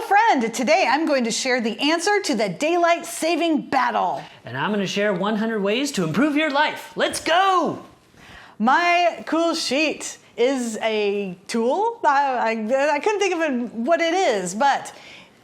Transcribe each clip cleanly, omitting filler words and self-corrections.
friend. Today I'm going to share the answer to the daylight saving battle. And I'm going to share 100 ways to improve your life. Let's go! My cool sheet is a tool. I couldn't think of what it is, but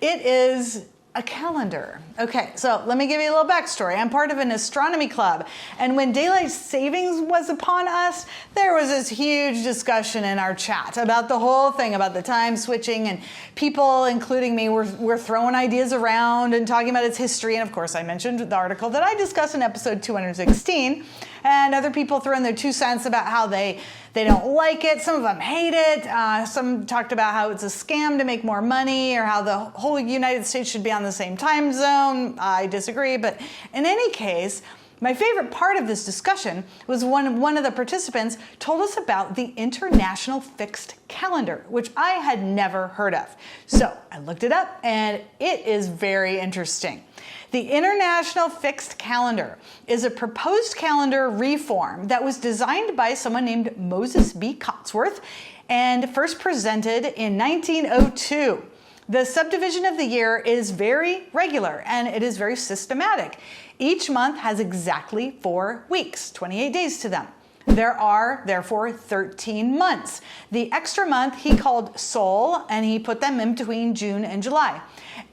it is a calendar. Okay, so let me give you a little backstory. I'm part of an astronomy club, and when daylight savings was upon us, there was this huge discussion in our chat about the whole thing, about the time switching, and people, including me, were throwing ideas around and talking about its history. And of course, I mentioned the article that I discussed in episode 216, and other people threw in their 2 cents about how they don't like it. Some of them hate it. Some talked about how it's a scam to make more money, or how the whole United States should be on the same time zone. I disagree, but in any case, my favorite part of this discussion was one of the participants told us about the International Fixed Calendar, which I had never heard of. So I looked it up, and it is very interesting. The International Fixed Calendar is a proposed calendar reform that was designed by someone named Moses B. Cotsworth and first presented in 1902. The subdivision of the year is very regular and it is very systematic. Each month has exactly 4 weeks, 28 days to them. There are, therefore, 13 months. The extra month he called Sol, and he put them in between June and July.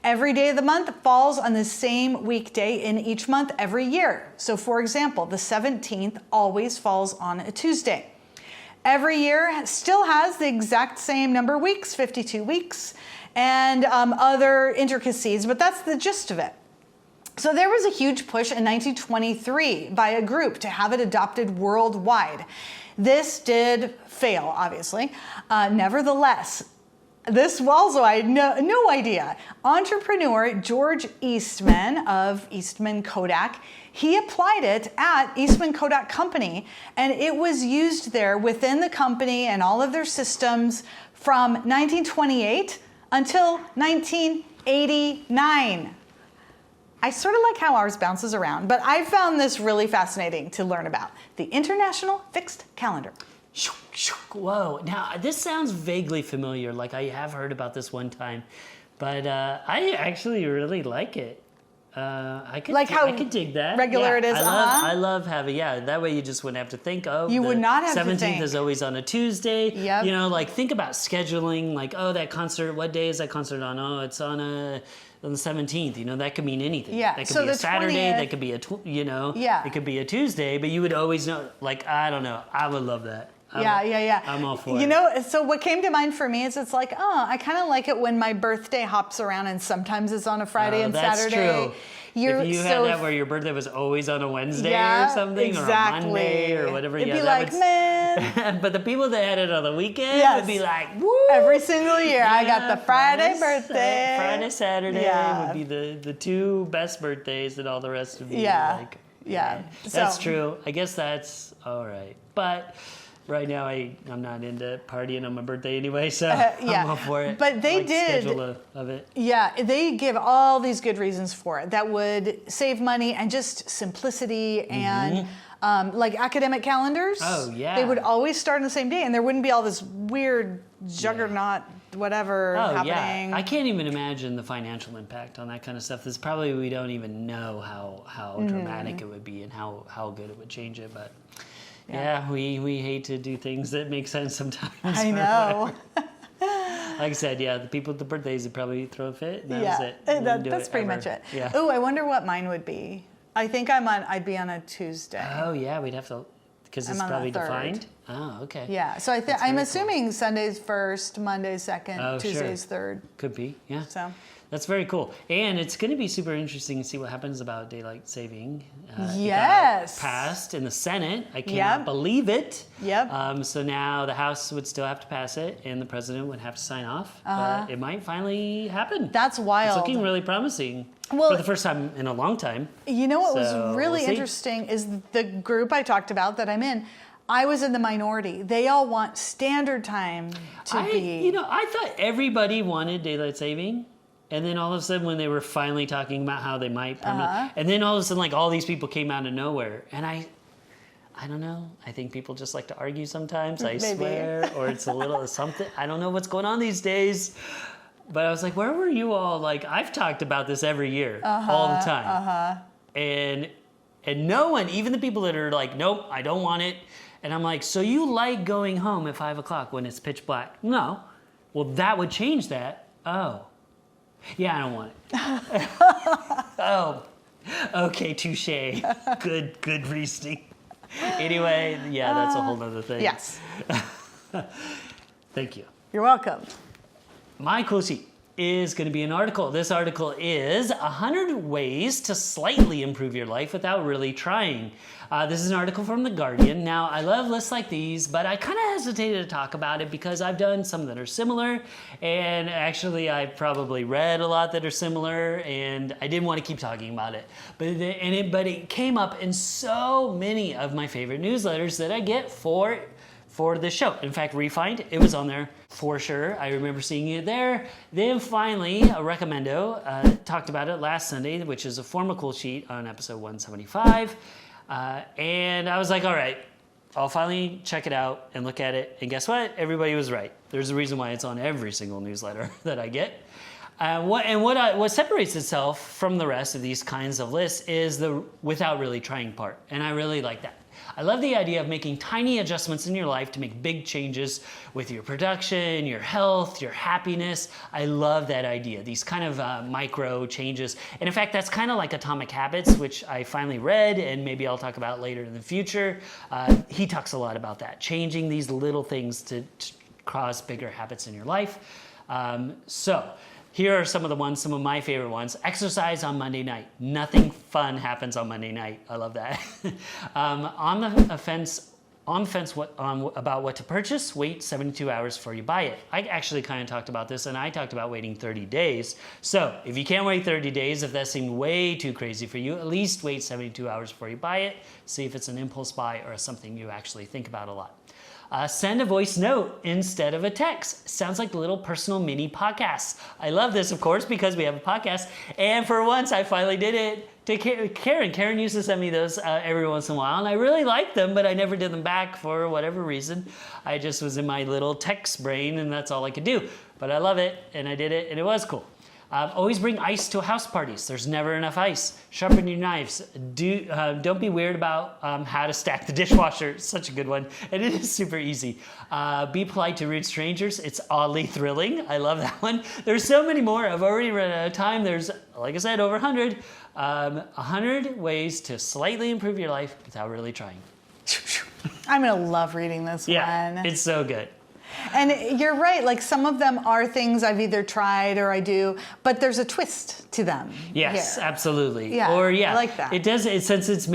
Every day of the month falls on the same weekday in each month every year. So, for example, the 17th always falls on a Tuesday. Every year still has the exact same number of weeks, 52 weeks, and other intricacies, but that's the gist of it. So there was a huge push in 1923 by a group to have it adopted worldwide. This did fail, obviously. Nevertheless, this also, I had no idea. Entrepreneur George Eastman of Eastman Kodak, he applied it at Eastman Kodak Company, and it was used there within the company and all of their systems from 1928 until 1989. I sort of like how ours bounces around, but I found this really fascinating to learn about. The International Fixed Calendar. Whoa, now this sounds vaguely familiar, like I have heard about this one time, but I actually really like it. I could dig that. Regular it is. I love having, that way you just wouldn't have to think, you would not have 17th to think. is always on a Tuesday. Yep. You know, like think about scheduling, like, oh, that concert, what day is that concert on? Oh, it's on the 17th, you know, that could mean anything. Yeah. That could be a Saturday, 20th, that could be Yeah. it could be a Tuesday, but you would always know, like, I don't know, I would love that. I'm all for it. You know, so what came to mind for me is it's like, I kind of like it when my birthday hops around and sometimes it's on a Friday and Saturday. That's true. If you had that where your birthday was always on a Wednesday or something, exactly. or a Monday or whatever. It'd be like, man. But the people that had it on the weekend would be like, woo! Every single year, I got the Friday birthday. Friday, Saturday would be the 2 best birthdays, and all the rest would be like, that's true. I guess that's all right. But right now, I'm not into partying on my birthday anyway, so I'm all for it. But they did schedule of it. Yeah, they give all these good reasons for it that would save money and just simplicity and like academic calendars. Oh yeah, they would always start on the same day, and there wouldn't be all this weird juggernaut whatever happening. Yeah. I can't even imagine the financial impact on that kind of stuff. We don't even know how dramatic it would be and how good it would change it, but. Yeah, we hate to do things that make sense sometimes. I know. Like I said, the people at the birthdays would probably throw a fit. And that was it. That's pretty much it. Yeah. Oh, I wonder what mine would be. I think I'd be on a Tuesday. Oh yeah, we'd have to, because it's probably defined. Oh, okay. Yeah, so I'm assuming Sunday's first, Monday's second, Tuesday's third. Could be, yeah. So. That's very cool. And it's going to be super interesting to see what happens about daylight saving. Yes. It got passed in the Senate. I cannot believe it. Yep. So now the House would still have to pass it, and the president would have to sign off. But it might finally happen. That's wild. It's looking really promising for the first time in a long time. You know what was really interesting is the group I talked about that I'm in. I was in the minority. They all want standard time to be. You know, I thought everybody wanted daylight saving. And then all of a sudden, when they were finally talking about how they might and then all of a sudden, like, all these people came out of nowhere. And I don't know. I think people just like to argue sometimes, I swear. Or it's a little something. I don't know what's going on these days. But I was like, where were you all? Like, I've talked about this every year, all the time. And no one, even the people that are like, nope, I don't want it. And I'm like, so you like going home at 5 o'clock when it's pitch black? No. Well, that would change that. Oh. Yeah, I don't want it. Oh. Okay, touche. Good reasoning. Anyway, yeah, that's a whole other thing. Yes. Thank you. You're welcome. My cool sheet is going to be an article. This article is 100 ways to slightly improve your life without really trying. This is an article from The Guardian. Now, I love lists like these, but I kind of hesitated to talk about it because I've done some that are similar, and actually I've probably read a lot that are similar, and I didn't want to keep talking about it. But it came up in so many of my favorite newsletters that I get for the show. In fact, Refined, it was on there for sure. I remember seeing it there. Then finally, a Recommendo talked about it last Sunday, which is a formal cool sheet on episode 175. And I was like, all right, I'll finally check it out and look at it. And guess what? Everybody was right. There's a reason why it's on every single newsletter that I get. What separates itself from the rest of these kinds of lists is the without really trying part. And I really like that. I love the idea of making tiny adjustments in your life to make big changes with your production, your health, your happiness. I love that idea, these kind of micro changes. And in fact, that's kind of like Atomic Habits, which I finally read, and maybe I'll talk about later in the future. He talks a lot about that, changing these little things to cause bigger habits in your life. So here are some of my favorite ones. Exercise on Monday night. Nothing fun happens on Monday night. I love that. On the fence about what to purchase, wait 72 hours before you buy it. I actually kind of talked about this, and I talked about waiting 30 days. So if you can't wait 30 days, if that seemed way too crazy for you, at least wait 72 hours before you buy it. See if it's an impulse buy or something you actually think about a lot. Send a voice note instead of a text. Sounds like little personal mini podcasts. I love this, of course, because we have a podcast. And for once, I finally did it to Karen. Karen used to send me those every once in a while, and I really liked them, but I never did them back for whatever reason. I just was in my little text brain, and that's all I could do. But I love it, and I did it, and it was cool. Always bring ice to house parties. There's never enough ice. Sharpen your knives. Don't be weird about how to stack the dishwasher. It's such a good one. And it is super easy. Be polite to rude strangers. It's oddly thrilling. I love that one. There's so many more. I've already run out of time. There's, like I said, over 100. 100 ways to slightly improve your life without really trying. I'm going to love reading this one. Yeah, it's so good. And you're right, like some of them are things I've either tried or I do, but there's a twist to them. Yes, here. Absolutely. Yeah, or yeah, I like that. It does, since it's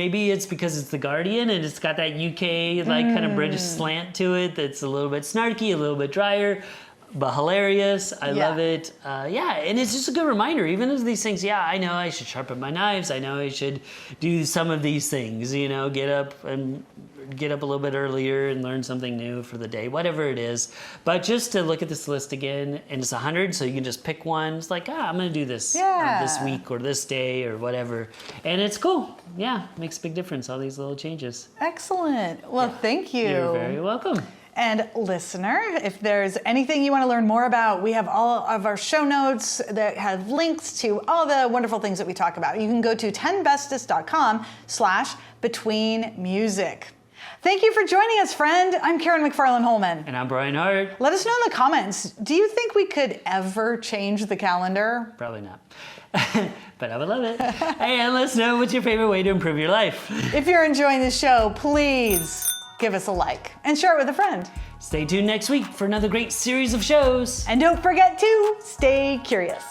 because it's The Guardian and it's got that UK kind of British slant to it that's a little bit snarky, a little bit drier, but hilarious. I love it. And it's just a good reminder, even as these things, I know I should sharpen my knives. I know I should do some of these things, get up a little bit earlier and learn something new for the day, whatever it is. But just to look at this list again, and it's 100, so you can just pick one. It's like, I'm going to do this this week or this day or whatever. And it's cool. Yeah, makes a big difference, all these little changes. Excellent. Well, thank you. You're very welcome. And listener, if there's anything you want to learn more about, we have all of our show notes that have links to all the wonderful things that we talk about. You can go to 10bestest.com/betweenmusic. Thank you for joining us, friend. I'm Karen McFarland-Holman. And I'm Brian Hart. Let us know in the comments, do you think we could ever change the calendar? Probably not. But I would love it. And let us know what's your favorite way to improve your life. If you're enjoying the show, please give us a like and share it with a friend. Stay tuned next week for another great series of shows. And don't forget to stay curious.